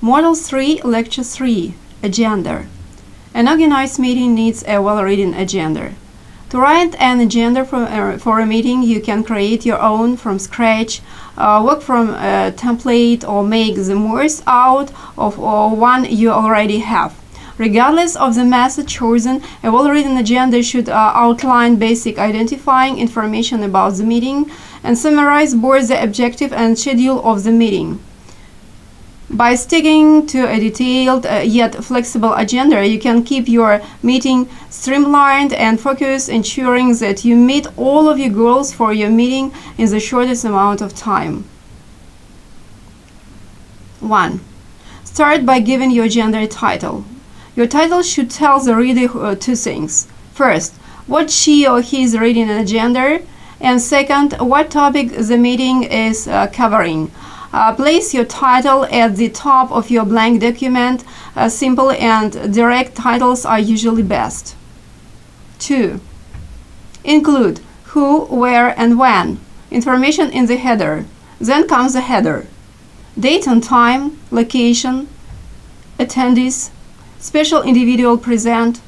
Model 3, Lecture 3, Agenda. An organized meeting needs a well-written agenda. To write an agenda for a meeting, you can create your own from scratch, work from a template, or make the most out of one you already have. Regardless of the method chosen, a well-written agenda should outline basic identifying information about the meeting and summarize both the objective and schedule of the meeting. By sticking to a detailed yet flexible agenda, you can keep your meeting streamlined and focused, ensuring that you meet all of your goals for your meeting in the shortest amount of time. 1. Start by giving your agenda a title. Your title should tell the reader two things. First, what she or he is reading an agenda, and second, what topic the meeting is covering. Place your title at the top of your blank document. Simple and direct titles are usually best. 2. Include who, where, and when. Information in the header. Then comes the header. Date and time, location, attendees, special individual present.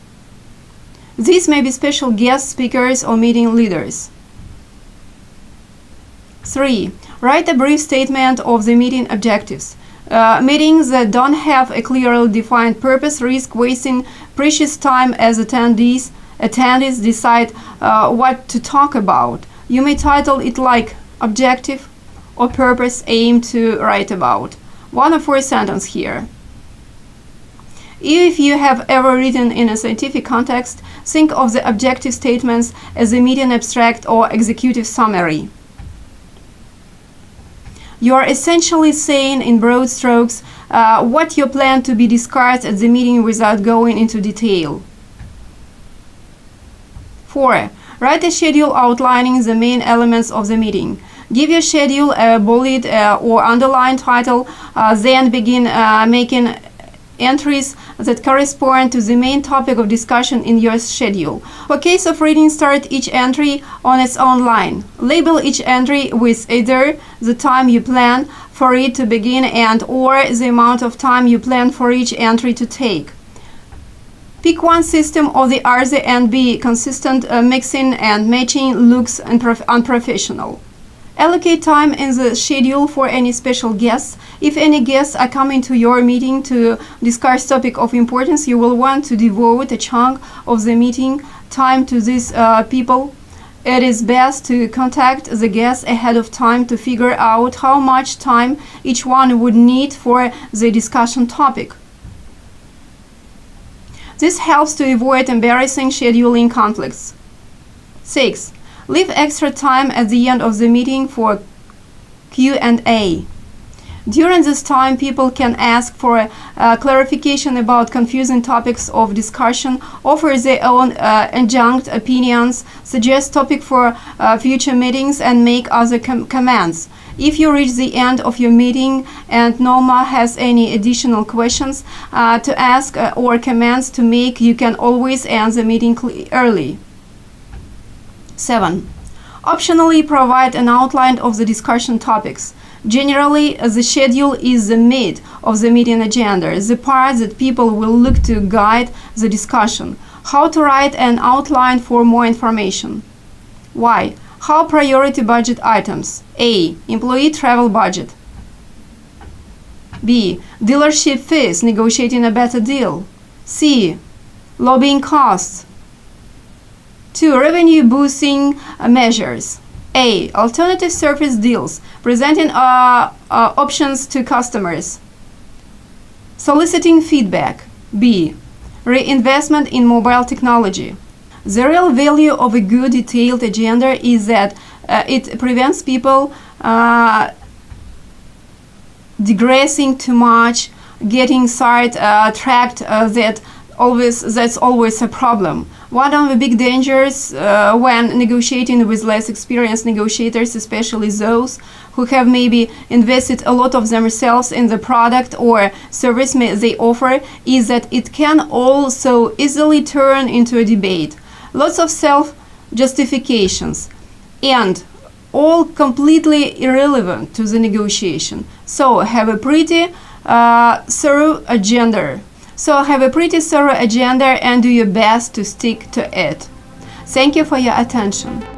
These may be special guest speakers or meeting leaders. 3. Write a brief statement of the meeting objectives. Meetings that don't have a clearly defined purpose risk wasting precious time as attendees decide what to talk about. You may title it like objective or purpose aim to write about. 1 or 4 sentences here. If you have ever written in a scientific context, think of the objective statements as a meeting abstract or executive summary. You are essentially saying in broad strokes what you plan to be discussed at the meeting without going into detail. 4. Write a schedule outlining the main elements of the meeting. Give your schedule a bolded or underlined title, then begin making entries that correspond to the main topic of discussion in your schedule. For case of reading, start each entry on its own line. Label each entry with either the time you plan for it to begin and or the amount of time you plan for each entry to take. Pick one system or the other and be consistent. Mixing and matching looks unprofessional. Allocate time in the schedule for any special guests. If any guests are coming to your meeting to discuss topic of importance, you will want to devote a chunk of the meeting time to these people. It is best to contact the guests ahead of time to figure out how much time each one would need for the discussion topic. This helps to avoid embarrassing scheduling conflicts. 6. Leave extra time at the end of the meeting for Q&A. During this time, people can ask for clarification about confusing topics of discussion, offer their own adjunct opinions, suggest topic for future meetings, and make other comments. If you reach the end of your meeting and Norma has any additional questions to ask or comments to make, you can always end the meeting early. 7. Optionally provide an outline of the discussion topics. Generally, the schedule is the meat of the meeting agenda, the part that people will look to guide the discussion. How to write an outline for more information. Why? How priority budget items. A. Employee travel budget. B. Dealership fees, negotiating a better deal. C. Lobbying costs. 2. Revenue boosting measures. A. Alternative service deals, presenting options to customers. Soliciting feedback. B. Reinvestment in mobile technology. The real value of a good detailed agenda is that it prevents people digressing too much, getting sidetracked. That's always a problem. One of the big dangers when negotiating with less experienced negotiators, especially those who have maybe invested a lot of themselves in the product or service they offer, is that it can also easily turn into a debate. Lots of self-justifications and all completely irrelevant to the negotiation. So have a pretty thorough agenda. So have a pretty thorough agenda and do your best to stick to it. Thank you for your attention.